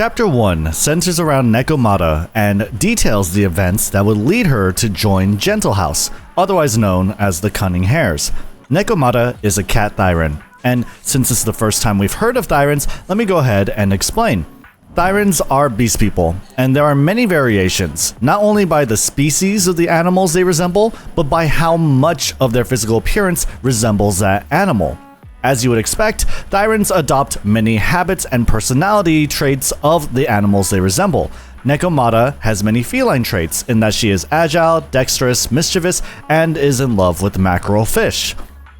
Chapter 1 centers around Nekomata and details the events that would lead her to join Gentle House, otherwise known as the Cunning Hares. Nekomata is a cat Thiren, and since this is the first time we've heard of Thirens, let me go ahead and explain. Thirens are beast people, and there are many variations, not only by the species of the animals they resemble, but by how much of their physical appearance resembles that animal. As you would expect, Thirens adopt many habits and personality traits of the animals they resemble. Nekomata has many feline traits in that she is agile, dexterous, mischievous, and is in love with mackerel fish.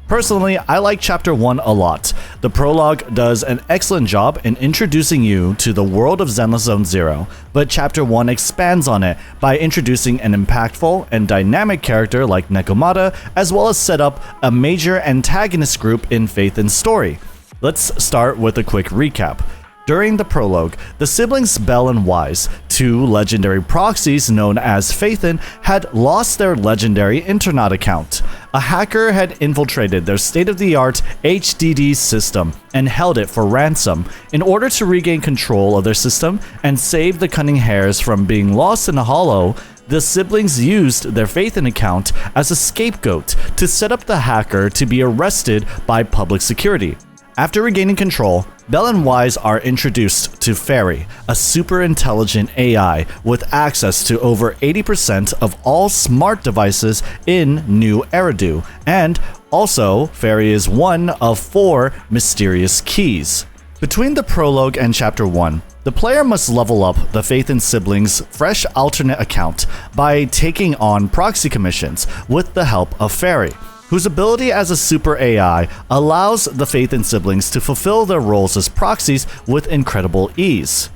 Personally, I like Chapter 1 a lot. The prologue does an excellent job in introducing you to the world of Zenlesszonezero, but Chapter 1 expands on it by introducing an impactful and dynamic character like Nekomata, as well as set up a major antagonist group in Phaethon's story. Let's start with a quick recap. During the prologue, the siblings Belle and Wise, two legendary proxies known as Phaethon, had lost their legendary internet account. A hacker had infiltrated their state-of-the-art HDD system and held it for ransom. In order to regain control of their system and save the Cunning Hares from being lost in a hollow, the siblings used their Phaethon account as a scapegoat to set up the hacker to be arrested by public security. After regaining control, Belle and Wise are introduced to Fairy, a super intelligent AI with access to over 80% of all smart devices in New Eridu, and also Fairy is one of 4 mysterious keys. Between the prologue and Chapter 1, the player must level up the Phaethon siblings' fresh alternate account by taking on proxy commissions with the help of Fairy, whose ability as a super AI allows the Phaethon siblings to fulfill their roles as proxies with incredible ease.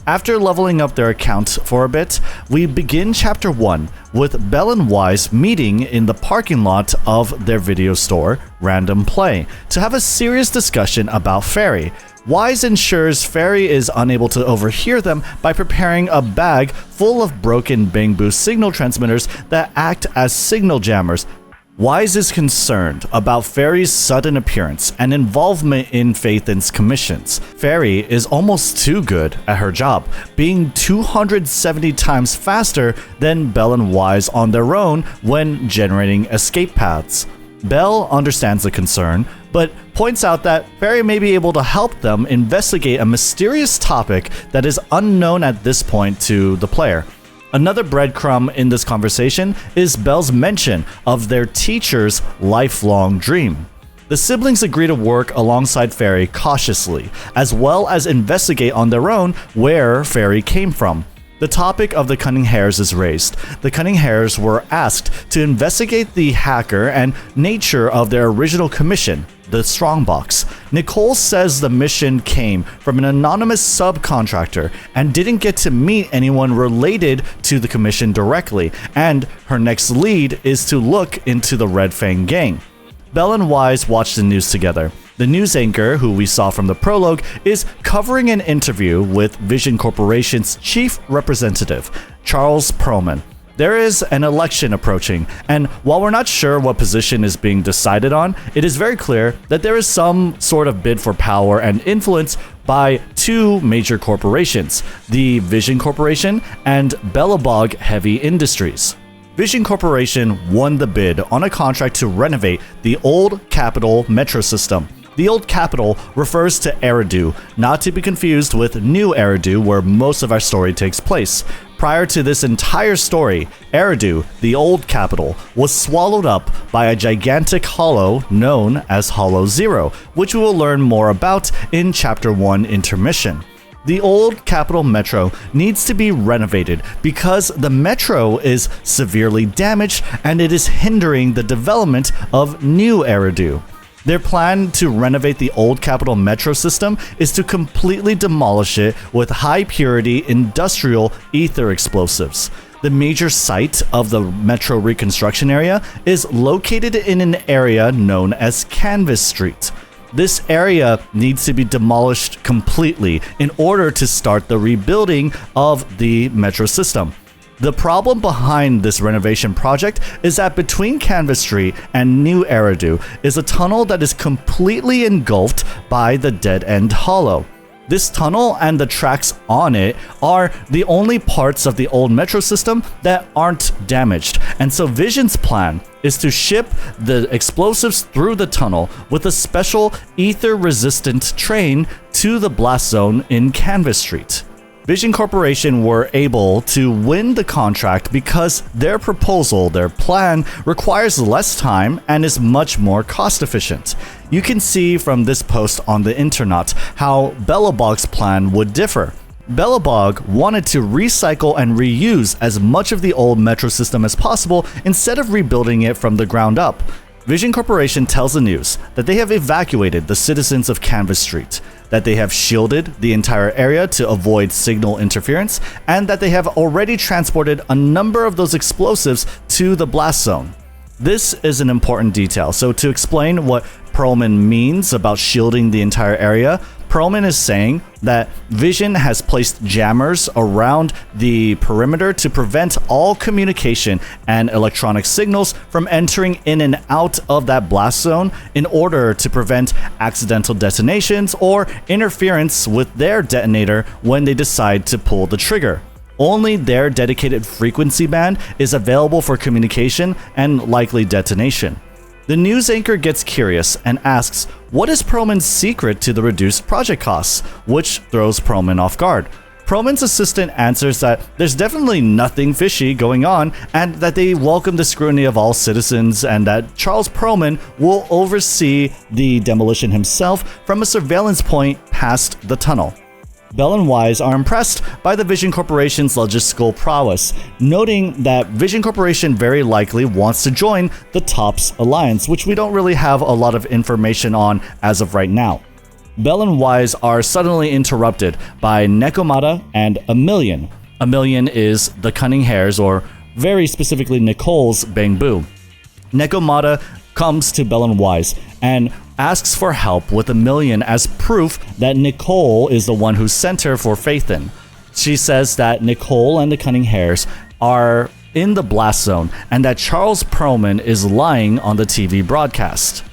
After leveling up their account for a bit, we begin Chapter 1 with Belle and Wise meeting in the parking lot of their video store, Random Play, to have a serious discussion about Fairy. Wise ensures Fairy is unable to overhear them by preparing a bag full of broken bamboo signal transmitters that act as signal jammers. Wise is concerned about Fairy's sudden appearance and involvement in Phaethon's commissions. Fairy is almost too good at her job, being 270 times faster than Belle and Wise on their own when generating escape paths. Belle understands the concern, but points out that Fairy may be able to help them investigate a mysterious topic that is unknown at this point to the player. Another breadcrumb in this conversation is Belle's mention of their teacher's lifelong dream. The siblings agree to work alongside Fairy cautiously, as well as investigate on their own where Fairy came from. The topic of the Cunning Hares is raised. The Cunning Hares were asked to investigate the hacker and nature of their original commission, the Strongbox. Nicole says the mission came from an anonymous subcontractor and didn't get to meet anyone related to the commission directly, and her next lead is to look into the Red Fang Gang. Belle and Wise watch the news together. The news anchor, who we saw from the prologue, is covering an interview with Vision Corporation's chief representative, Charles Perlman. There is an election approaching, and while we're not sure what position is being decided on, it is very clear that there is some sort of bid for power and influence by 2 major corporations, the Vision Corporation and Bellabog Heavy Industries. Vision Corporation won the bid on a contract to renovate the old Capital metro system. The old Capital refers to Eridu, not to be confused with New Eridu, where most of our story takes place. Prior to this entire story, Eridu, the old Capital, was swallowed up by a gigantic hollow known as Hollow Zero, which we will learn more about in Chapter 1 Intermission. The old Capital Metro needs to be renovated because the metro is severely damaged and it is hindering the development of New Eridu. Their plan to renovate the old Capital Metro system is to completely demolish it with high-purity industrial ether explosives. The major site of the Metro reconstruction area is located in an area known as Canvas Street. This area needs to be demolished completely in order to start the rebuilding of the Metro system. The problem behind this renovation project is that between Canvas Street and New Eridu is a tunnel that is completely engulfed by the dead-end hollow. This tunnel and the tracks on it are the only parts of the old metro system that aren't damaged, and so Vision's plan is to ship the explosives through the tunnel with a special ether-resistant train to the blast zone in Canvas Street. Vision Corporation were able to win the contract because their proposal, their plan, requires less time and is much more cost efficient. You can see from this post on the internet how Bellebog's plan would differ. Bellebog wanted to recycle and reuse as much of the old metro system as possible instead of rebuilding it from the ground up. Vision Corporation tells the news that they have evacuated the citizens of Canvas Street, that they have shielded the entire area to avoid signal interference, and that they have already transported a number of those explosives to the blast zone. This is an important detail, so to explain what Perlman means about shielding the entire area, Perlman is saying that Vision has placed jammers around the perimeter to prevent all communication and electronic signals from entering in and out of that blast zone in order to prevent accidental detonations or interference with their detonator when they decide to pull the trigger. Only their dedicated frequency band is available for communication and likely detonation. The news anchor gets curious and asks, what is Perlman's secret to the reduced project costs, which throws Perlman off guard. Perlman's assistant answers that there's definitely nothing fishy going on and that they welcome the scrutiny of all citizens and that Charles Perlman will oversee the demolition himself from a surveillance point past the tunnel. Belle and Wise are impressed by the Vision Corporation's logistical prowess, noting that Vision Corporation very likely wants to join the TOPS alliance, which we don't really have a lot of information on as of right now. Belle and Wise are suddenly interrupted by Nekomata and A Million. A Million is the Cunning Hares, or very specifically Nicole's Bangbu. Nekomata comes to Belle and Wise and asks for help with A Million as proof that Nicole is the one who sent her for Faithin. She says that Nicole and the Cunning Hares are in the blast zone and that Charles Perlman is lying on the TV broadcast.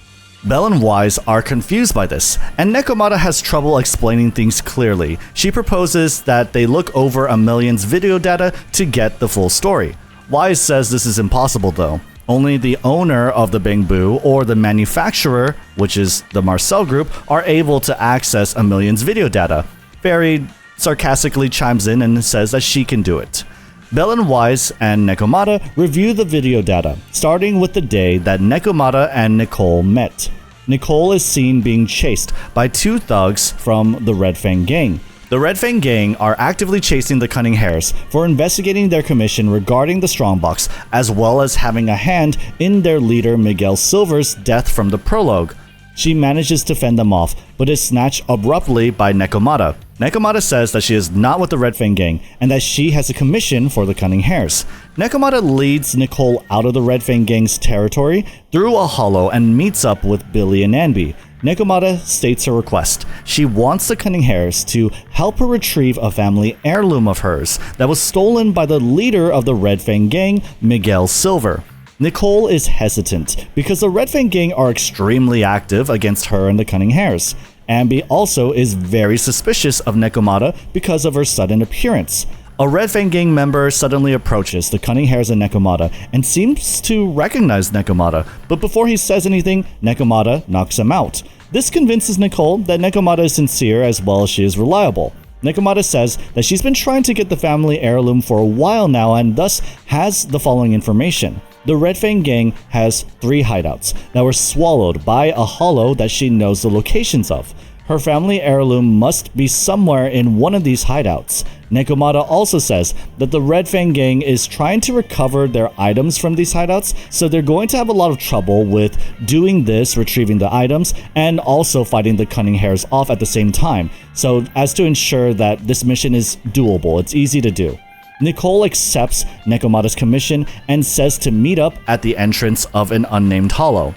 Belle and Wise are confused by this, and Nekomata has trouble explaining things clearly. She proposes that they look over A Million's video data to get the full story. Wise says this is impossible though. Only the owner of the Bangbu or the manufacturer, which is the Marcel Group, are able to access A Million's video data. Fairy sarcastically chimes in and says that she can do it. Belle and Wise and Nekomata review the video data, starting with the day that Nekomata and Nicole met. Nicole is seen being chased by two thugs from the Red Fang Gang. The Red Fang Gang are actively chasing the Cunning Hares for investigating their commission regarding the Strongbox, as well as having a hand in their leader Miguel Silver's death from the prologue. She manages to fend them off, but is snatched abruptly by Nekomata. Nekomata says that she is not with the Red Fang Gang and that she has a commission for the Cunning Hares. Nekomata leads Nicole out of the Red Fang Gang's territory through a hollow and meets up with Billy and Anby. Nekomata states her request. She wants the Cunning Hares to help her retrieve a family heirloom of hers that was stolen by the leader of the Red Fang Gang, Miguel Silver. Nicole is hesitant because the Red Fang Gang are extremely active against her and the Cunning Hares. Anby also is very suspicious of Nekomata because of her sudden appearance. A Red Fang Gang member suddenly approaches the Cunning Hares and Nekomata and seems to recognize Nekomata, but before he says anything, Nekomata knocks him out. This convinces Nicole that Nekomata is sincere as well as she is reliable. Nekomata says that she's been trying to get the family heirloom for a while now and thus has the following information. The Red Fang Gang has 3 hideouts that were swallowed by a hollow that she knows the locations of. Her family heirloom must be somewhere in one of these hideouts. Nekomata also says that the Red Fang Gang is trying to recover their items from these hideouts, so they're going to have a lot of trouble with doing this, retrieving the items, and also fighting the Cunning Hares off at the same time, so as to ensure that this mission is doable, it's easy to do. Nicole accepts Nekomata's commission and says to meet up at the entrance of an unnamed hollow.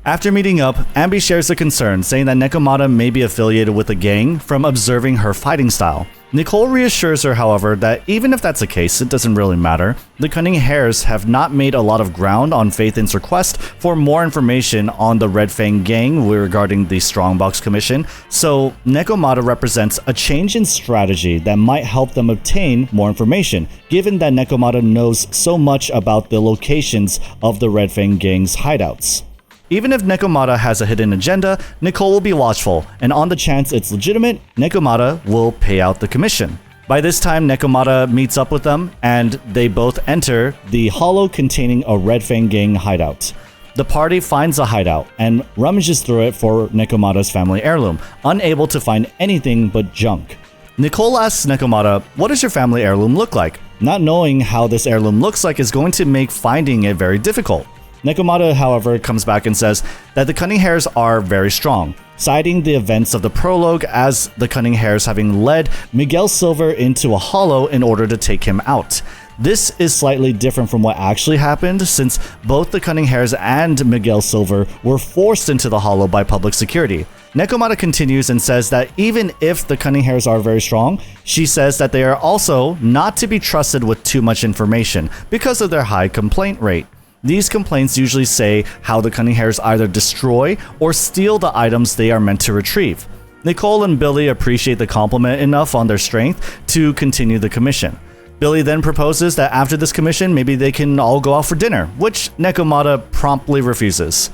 After meeting up, Anby shares a concern, saying that Nekomata may be affiliated with the gang from observing her fighting style. Nicole reassures her, however, that even if that's the case, it doesn't really matter. The Cunning Hares have not made a lot of ground on Phaethan's request for more information on the Red Fang Gang regarding the Strongbox Commission, so Nekomata represents a change in strategy that might help them obtain more information, given that Nekomata knows so much about the locations of the Red Fang Gang's hideouts. Even if Nekomata has a hidden agenda, Nicole will be watchful, and on the chance it's legitimate, Nekomata will pay out the commission. By this time, Nekomata meets up with them, and they both enter the hollow containing a Red Fang Gang hideout. The party finds a hideout and rummages through it for Nekomata's family heirloom, unable to find anything but junk. Nicole asks Nekomata, "What does your family heirloom look like?" Not knowing how this heirloom looks like is going to make finding it very difficult. Nekomata, however, comes back and says that the Cunning Hares are very strong, citing the events of the prologue as the Cunning Hares having led Miguel Silver into a hollow in order to take him out. This is slightly different from what actually happened, since both the Cunning Hares and Miguel Silver were forced into the hollow by public security. Nekomata continues and says that even if the Cunning Hares are very strong, she says that they are also not to be trusted with too much information because of their high complaint rate. These complaints usually say how the Cunning Hares either destroy or steal the items they are meant to retrieve. Nicole and Billy appreciate the compliment enough on their strength to continue the commission. Billy then proposes that after this commission, maybe they can all go out for dinner, which Nekomata promptly refuses.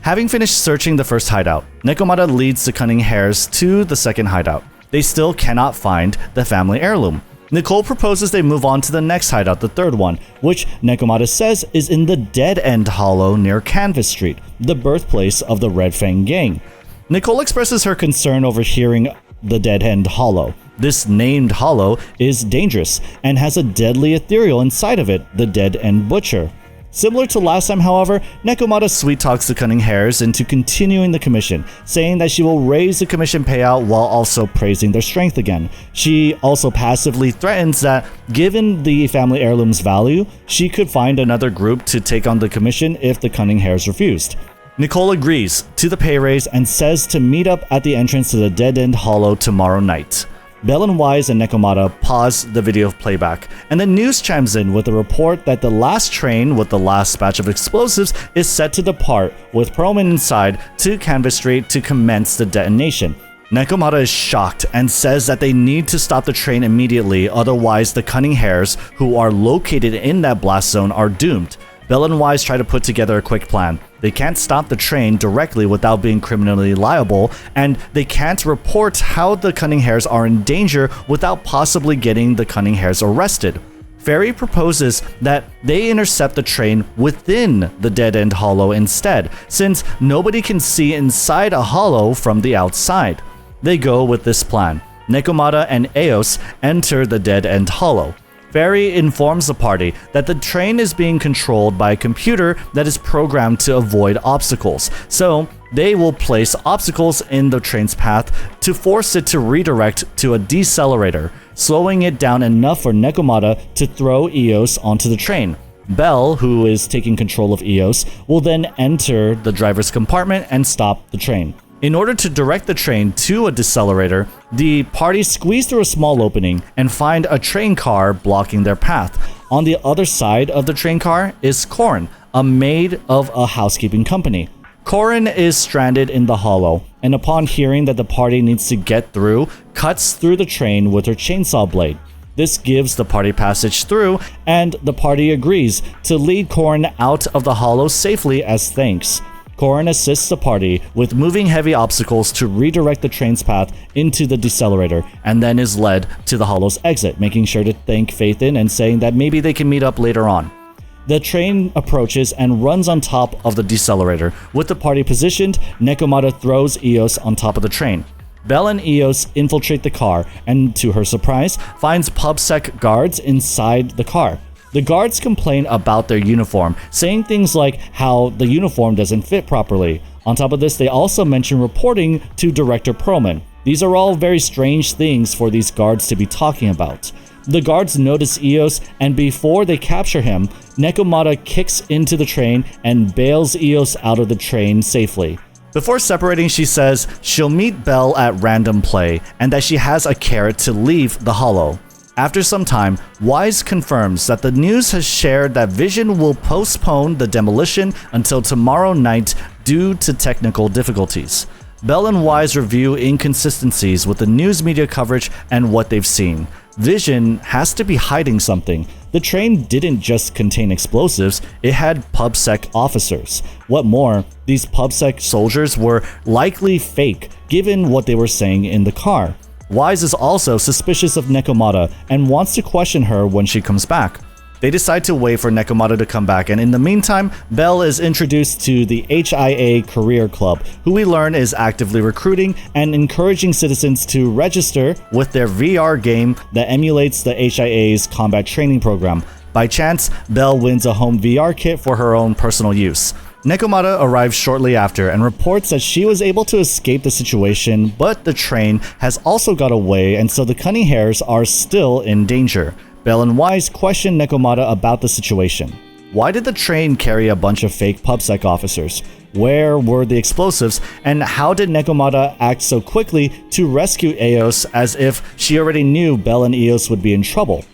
Having finished searching the first hideout, Nekomata leads the Cunning Hares to the second hideout. They still cannot find the family heirloom. Nicole proposes they move on to the next hideout, the third one, which Nekomata says is in the Dead End Hollow near Canvas Street, the birthplace of the Red Fang Gang. Nicole expresses her concern over hearing the Dead End Hollow. This named hollow is dangerous and has a deadly ethereal inside of it, the Dead End Butcher. Similar to last time, however, Nekomata sweet talks the Cunning Hares into continuing the commission, saying that she will raise the commission payout while also praising their strength again. She also passively threatens that, given the family heirloom's value, she could find another group to take on the commission if the Cunning Hares refused. Nicole agrees to the pay raise and says to meet up at the entrance to the Dead End Hollow tomorrow night. Belle and Wise and Nekomata pause the video playback, and the news chimes in with a report that the last train with the last batch of explosives is set to depart with Perlman inside to Canvas Street to commence the detonation. Nekomata is shocked and says that they need to stop the train immediately, otherwise the Cunning Hares, who are located in that blast zone, are doomed. Belle and Wise try to put together a quick plan. They can't stop the train directly without being criminally liable, and they can't report how the Cunning Hares are in danger without possibly getting the Cunning Hares arrested. Fairy proposes that they intercept the train within the Dead End Hollow instead, since nobody can see inside a hollow from the outside. They go with this plan. Nekomata and Eos enter the Dead End Hollow. Fairy informs the party that the train is being controlled by a computer that is programmed to avoid obstacles, so they will place obstacles in the train's path to force it to redirect to a decelerator, slowing it down enough for Nekomata to throw Eos onto the train. Belle, who is taking control of Eos, will then enter the driver's compartment and stop the train. In order to direct the train to a decelerator, the party squeeze through a small opening and find a train car blocking their path. On the other side of the train car is Corin, a maid of a housekeeping company. Corin is stranded in the hollow, and upon hearing that the party needs to get through, cuts through the train with her chainsaw blade. This gives the party passage through, and the party agrees to lead Corin out of the hollow safely as thanks. Corin assists the party with moving heavy obstacles to redirect the train's path into the decelerator, and then is led to the hollow's exit, making sure to thank Phaethan and saying that maybe they can meet up later on. The train approaches and runs on top of the decelerator. With the party positioned, Nekomata throws Eos on top of the train. Belle and Eos infiltrate the car, and to her surprise, finds PubSec guards inside the car. The guards complain about their uniform, saying things like how the uniform doesn't fit properly. On top of this, they also mention reporting to Director Perlman. These are all very strange things for these guards to be talking about. The guards notice Eos, and before they capture him, Nekomata kicks into the train and bails Eos out of the train safely. Before separating, she says she'll meet Belle at random play and that she has a carrot to leave the hollow. After some time, Wise confirms that the news has shared that Vision will postpone the demolition until tomorrow night due to technical difficulties. Belle and Wise review inconsistencies with the news media coverage and what they've seen. Vision has to be hiding something. The train didn't just contain explosives, it had PubSec officers. What more, these PubSec soldiers were likely fake, given what they were saying in the car. Wise is also suspicious of Nekomata and wants to question her when she comes back. They decide to wait for Nekomata to come back, and in the meantime, Belle is introduced to the HIA Career Club, who we learn is actively recruiting and encouraging citizens to register with their VR game that emulates the HIA's combat training program. By chance, Belle wins a home VR kit for her own personal use. Nekomata arrives shortly after and reports that she was able to escape the situation, but the train has also got away, and so the Cunning Hares are still in danger. Belle and Wise question Nekomata about the situation. Why did the train carry a bunch of fake PubSec officers? Where were the explosives? And how did Nekomata act so quickly to rescue Eos as if she already knew Belle and Eos would be in trouble?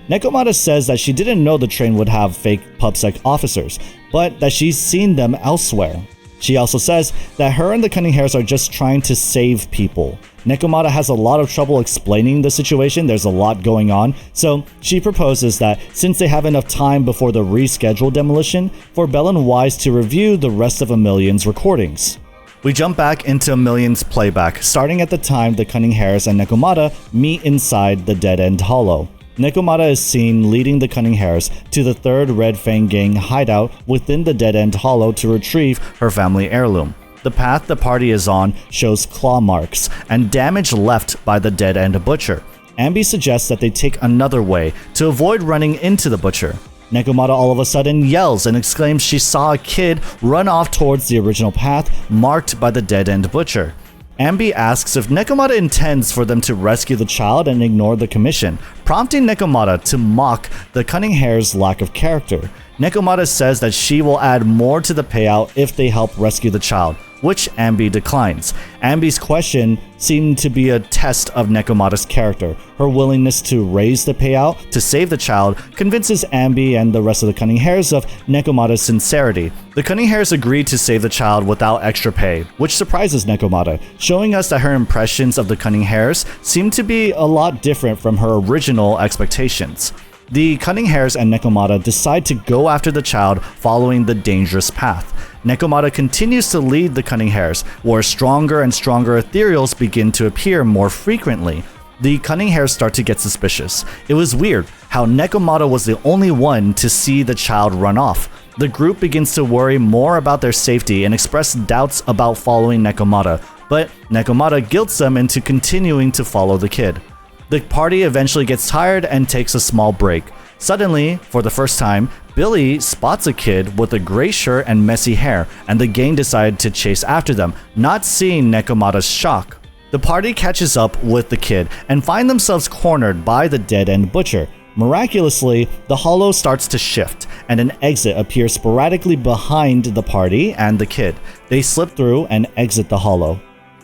Nekomata says that she didn't know the train would have fake PubSec officers, but that she's seen them elsewhere. She also says that her and the Cunning Hares are just trying to save people. Nekomata has a lot of trouble explaining the situation, there's a lot going on, so she proposes that since they have enough time before the rescheduled demolition, for Belle and Wise to review the rest of A Million's recordings. We jump back into A Million's playback, starting at the time the Cunning Hares and Nekomata meet inside the dead-end hollow. Nekomata is seen leading the Cunning Hares to the third Red Fang Gang hideout within the dead-end hollow to retrieve her family heirloom. The path the party is on shows claw marks and damage left by the dead-end butcher. Ambi suggests that they take another way to avoid running into the butcher. Nekomata all of a sudden yells and exclaims she saw a kid run off towards the original path marked by the dead-end butcher. Ambi asks if Nekomata intends for them to rescue the child and ignore the commission, prompting Nekomata to mock the Cunning Hares' lack of character. Nekomata says that she will add more to the payout if they help rescue the child, which Ambi declines. Ambi's question seemed to be a test of Nekomata's character. Her willingness to raise the payout to save the child convinces Ambi and the rest of the Cunning Hares of Nekomata's sincerity. The Cunning Hares agree to save the child without extra pay, which surprises Nekomata, showing us that her impressions of the Cunning Hares seem to be a lot different from her original expectations. The Cunning Hares and Nekomata decide to go after the child following the dangerous path. Nekomata continues to lead the Cunning Hares, where stronger and stronger ethereals begin to appear more frequently. The Cunning Hares start to get suspicious. It was weird how Nekomata was the only one to see the child run off. The group begins to worry more about their safety and express doubts about following Nekomata, but Nekomata guilts them into continuing to follow the kid. The party eventually gets tired and takes a small break. Suddenly, for the first time, Billy spots a kid with a gray shirt and messy hair, and the gang decide to chase after them, not seeing Nekomata's shock. The party catches up with the kid and find themselves cornered by the dead-end butcher. Miraculously, the hollow starts to shift, and an exit appears sporadically behind the party and the kid. They slip through and exit the hollow.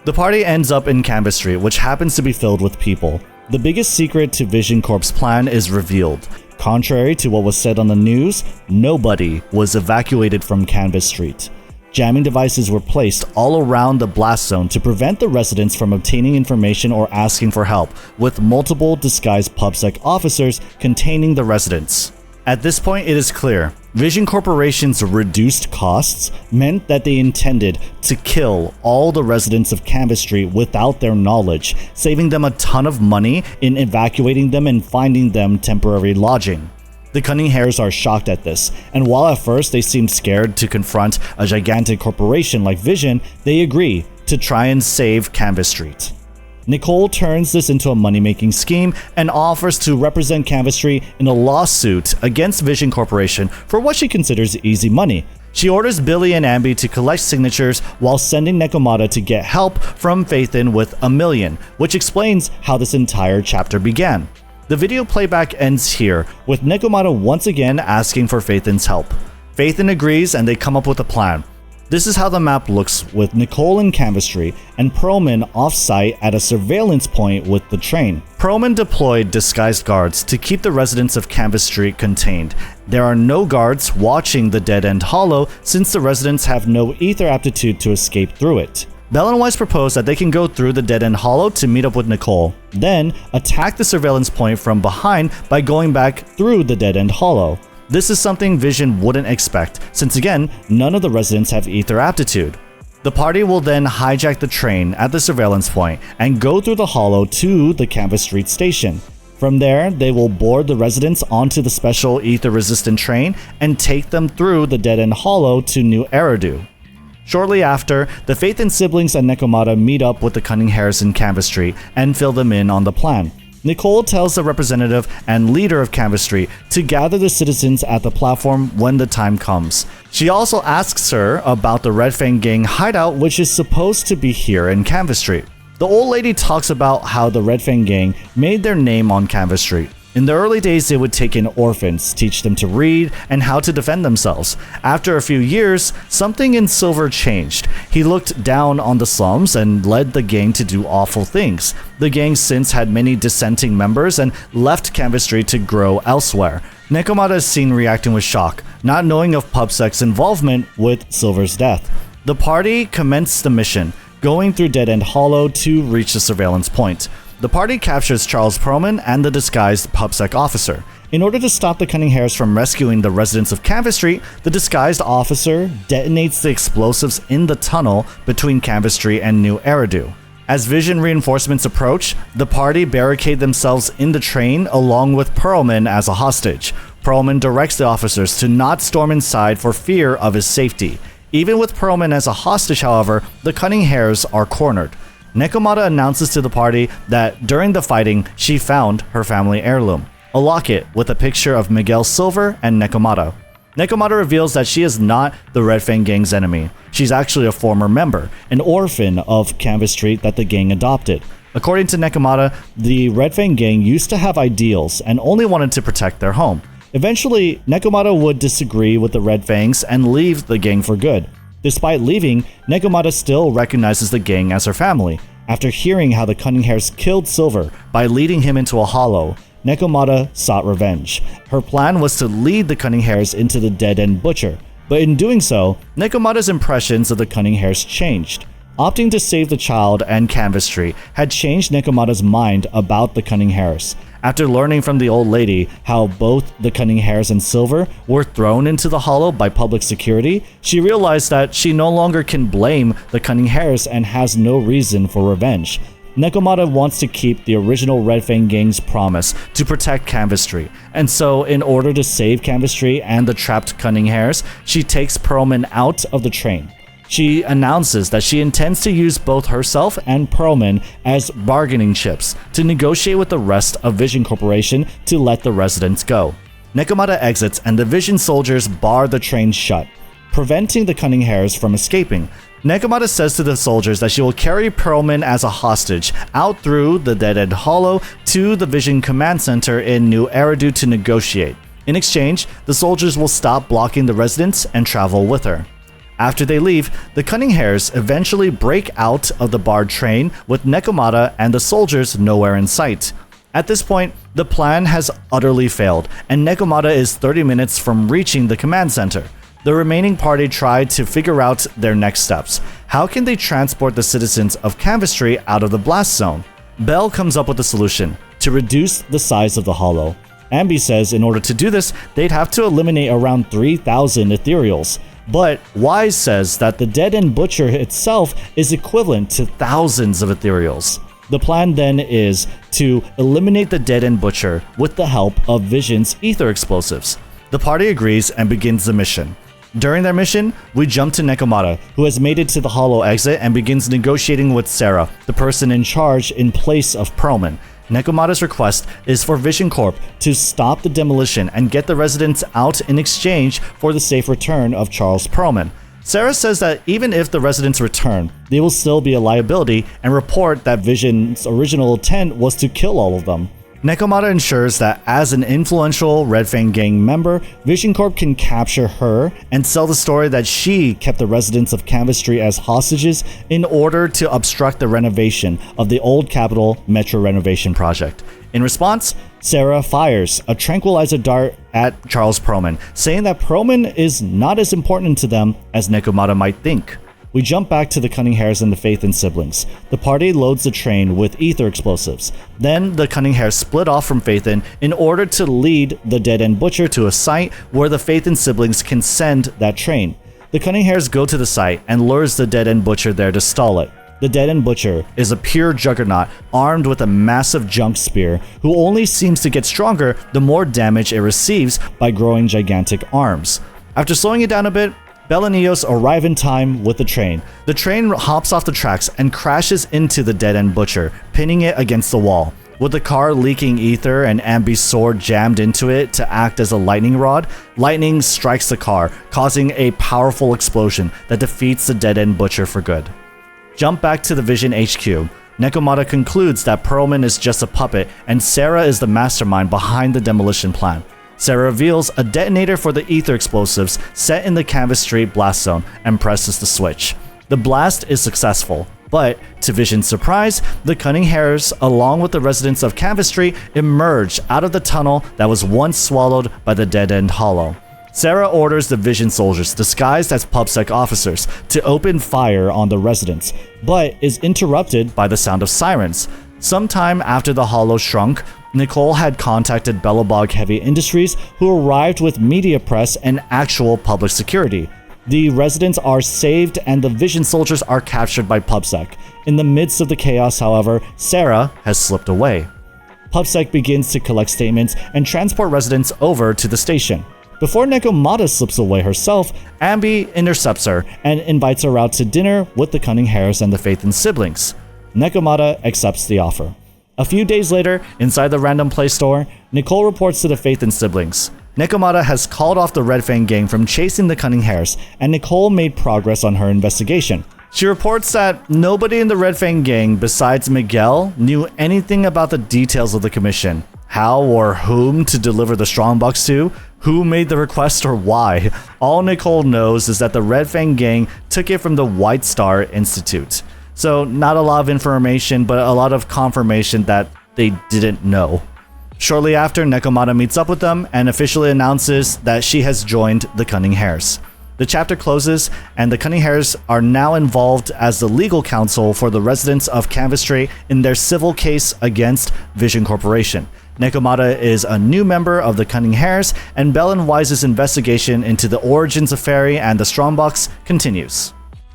The party ends up in Canvas Street, which happens to be filled with people. The biggest secret to Vision Corp's plan is revealed. Contrary to what was said on the news, nobody was evacuated from Canvas Street. Jamming devices were placed all around the blast zone to prevent the residents from obtaining information or asking for help, with multiple disguised PubSec officers containing the residents. At this point, it is clear, Vision Corporation's reduced costs meant that they intended to kill all the residents of Canvas Street without their knowledge, saving them a ton of money in evacuating them and finding them temporary lodging. The Cunning Hares are shocked at this, and while at first they seem scared to confront a gigantic corporation like Vision, they agree to try and save Canvas Street. Nicole turns this into a money-making scheme and offers to represent Canvas Street in a lawsuit against Vision Corporation for what she considers easy money. She orders Billy and Ambi to collect signatures while sending Nekomata to get help from Phaethon with A Million, which explains how this entire chapter began. The video playback ends here, with Nekomata once again asking for Phaethon's help. Phaethon agrees and they come up with a plan. This is how the map looks with Nicole in Canvas Street and Perlman off-site at a surveillance point with the train. Perlman deployed disguised guards to keep the residents of Canvas Street contained. There are no guards watching the dead-end hollow since the residents have no ether aptitude to escape through it. Belle and Weiss propose that they can go through the dead-end hollow to meet up with Nicole, then attack the surveillance point from behind by going back through the dead-end hollow. This is something Vision wouldn't expect, since again, none of the residents have ether aptitude. The party will then hijack the train at the surveillance point and go through the hollow to the Canvas Street station. From there, they will board the residents onto the special ether-resistant train and take them through the dead-end hollow to New Eridu. Shortly after, the Faith and siblings and Nekomata meet up with the Cunning Hares in Canvas Street and fill them in on the plan. Nicole tells the representative and leader of Canvas Street to gather the citizens at the platform when the time comes. She also asks her about the Red Fang Gang hideout, which is supposed to be here in Canvas Street. The old lady talks about how the Red Fang Gang made their name on Canvas Street. In the early days, they would take in orphans, teach them to read and how to defend themselves. After a few years, something in Silver changed. He looked down on the slums and led the gang to do awful things. The gang since had many dissenting members and left Canvas Street to grow elsewhere. Nekomata is seen reacting with shock, not knowing of PubSec's involvement with Silver's death. The party commenced the mission, going through Dead End Hollow to reach the surveillance point. The party captures Charles Perlman and the disguised PubSec officer. In order to stop the Cunning Hares from rescuing the residents of Canvas Street, the disguised officer detonates the explosives in the tunnel between Canvas Street and New Eridu. As Vision reinforcements approach, the party barricade themselves in the train along with Perlman as a hostage. Perlman directs the officers to not storm inside for fear of his safety. Even with Perlman as a hostage, however, the Cunning Hares are cornered. Nekomata announces to the party that during the fighting, she found her family heirloom, a locket with a picture of Miguel Silver and Nekomata. Nekomata reveals that she is not the Red Fang Gang's enemy. She's actually a former member, an orphan of Canvas Street that the gang adopted. According to Nekomata, the Red Fang Gang used to have ideals and only wanted to protect their home. Eventually, Nekomata would disagree with the Red Fangs and leave the gang for good. Despite leaving, Nekomata still recognizes the gang as her family. After hearing how the Cunning Hares killed Silver by leading him into a hollow, Nekomata sought revenge. Her plan was to lead the Cunning Hares into the dead-end butcher, but in doing so, Nekomata's impressions of the Cunning Hares changed. Opting to save the child and Canvas Street had changed Nekomata's mind about the Cunning Hares. After learning from the old lady how both the Cunning Hares and Silver were thrown into the hollow by public security, she realized that she no longer can blame the Cunning Hares and has no reason for revenge. Nekomata wants to keep the original Red Fang Gang's promise to protect Canvas Street, and so in order to save Canvas Street and the trapped Cunning Hares, she takes Perlman out of the train. She announces that she intends to use both herself and Perlman as bargaining chips to negotiate with the rest of Vision Corporation to let the residents go. Nekomata exits and the Vision soldiers bar the train shut, preventing the Cunning Hares from escaping. Nekomata says to the soldiers that she will carry Perlman as a hostage out through the dead-end hollow to the Vision Command Center in New Eridu to negotiate. In exchange, the soldiers will stop blocking the residents and travel with her. After they leave, the Cunning Hares eventually break out of the barred train with Nekomata and the soldiers nowhere in sight. At this point, the plan has utterly failed, and Nekomata is 30 minutes from reaching the command center. The remaining party tried to figure out their next steps. How can they transport the citizens of Canvas Street out of the blast zone? Belle comes up with a solution: to reduce the size of the hollow. Ambi says in order to do this, they'd have to eliminate around 3,000 ethereals. But Wise says that the dead-end butcher itself is equivalent to thousands of ethereals. The plan then is to eliminate the dead-end butcher with the help of Vision's ether explosives. The party agrees and begins the mission. During their mission, we jump to Nekomata, who has made it to the hollow exit and begins negotiating with Sarah, the person in charge in place of Perlman. Nekomata's request is for Vision Corp to stop the demolition and get the residents out in exchange for the safe return of Charles Perlman. Sarah says that even if the residents return, they will still be a liability and report that Vision's original intent was to kill all of them. Nekomata ensures that as an influential Red Fang Gang member, Vision Corp can capture her and sell the story that she kept the residents of Canvas Street as hostages in order to obstruct the renovation of the old capital metro renovation project. In response, Sarah fires a tranquilizer dart at Charles Perlman, saying that Perlman is not as important to them as Nekomata might think. We jump back to the Cunning Hares and the Faith and siblings. The party loads the train with ether explosives. Then the Cunning Hares split off from Faithin in order to lead the Dead-End Butcher to a site where the Faith and siblings can send that train. The Cunning Hares go to the site and lures the Dead-End Butcher there to stall it. The Dead-End Butcher is a pure juggernaut armed with a massive junk spear who only seems to get stronger the more damage it receives by growing gigantic arms. After slowing it down a bit, Belle and Eos arrive in time with the train. The train hops off the tracks and crashes into the Dead-End Butcher, pinning it against the wall. With the car leaking ether and Ambi's sword jammed into it to act as a lightning rod, lightning strikes the car, causing a powerful explosion that defeats the Dead-End Butcher for good. Jump back to the Vision HQ. Nekomata concludes that Perlman is just a puppet and Sarah is the mastermind behind the demolition plan. Sarah reveals a detonator for the ether explosives set in the Canvas Street blast zone and presses the switch. The blast is successful, but to Vision's surprise, the Cunning Hares, along with the residents of Canvas Street, emerge out of the tunnel that was once swallowed by the Dead-End Hollow. Sarah orders the Vision soldiers, disguised as PubSec officers, to open fire on the residents, but is interrupted by the sound of sirens. Sometime after the Hollow shrunk, Nicole had contacted Bellabog Heavy Industries, who arrived with media press and actual public security. The residents are saved and the Vision soldiers are captured by PubSec. In the midst of the chaos, however, Sarah has slipped away. PubSec begins to collect statements and transport residents over to the station. Before Nekomata slips away herself, Ambi intercepts her and invites her out to dinner with the Cunning Hares and the Faith and siblings. Nekomata accepts the offer. A few days later, inside the Random Play store, Nicole reports to the Faith and siblings. Nekomata has called off the Red Fang Gang from chasing the Cunning Hares, and Nicole made progress on her investigation. She reports that nobody in the Red Fang Gang besides Miguel knew anything about the details of the commission, how or whom to deliver the strongbox to, who made the request or why. All Nicole knows is that the Red Fang Gang took it from the White Star Institute. So not a lot of information, but a lot of confirmation that they didn't know. Shortly after, Nekomata meets up with them and officially announces that she has joined the Cunning Hares. The chapter closes, and the Cunning Hares are now involved as the legal counsel for the residents of Canvas Street in their civil case against Vision Corporation. Nekomata is a new member of the Cunning Hares, and Belle and Wise's investigation into the origins of Fairy and the Strongbox continues.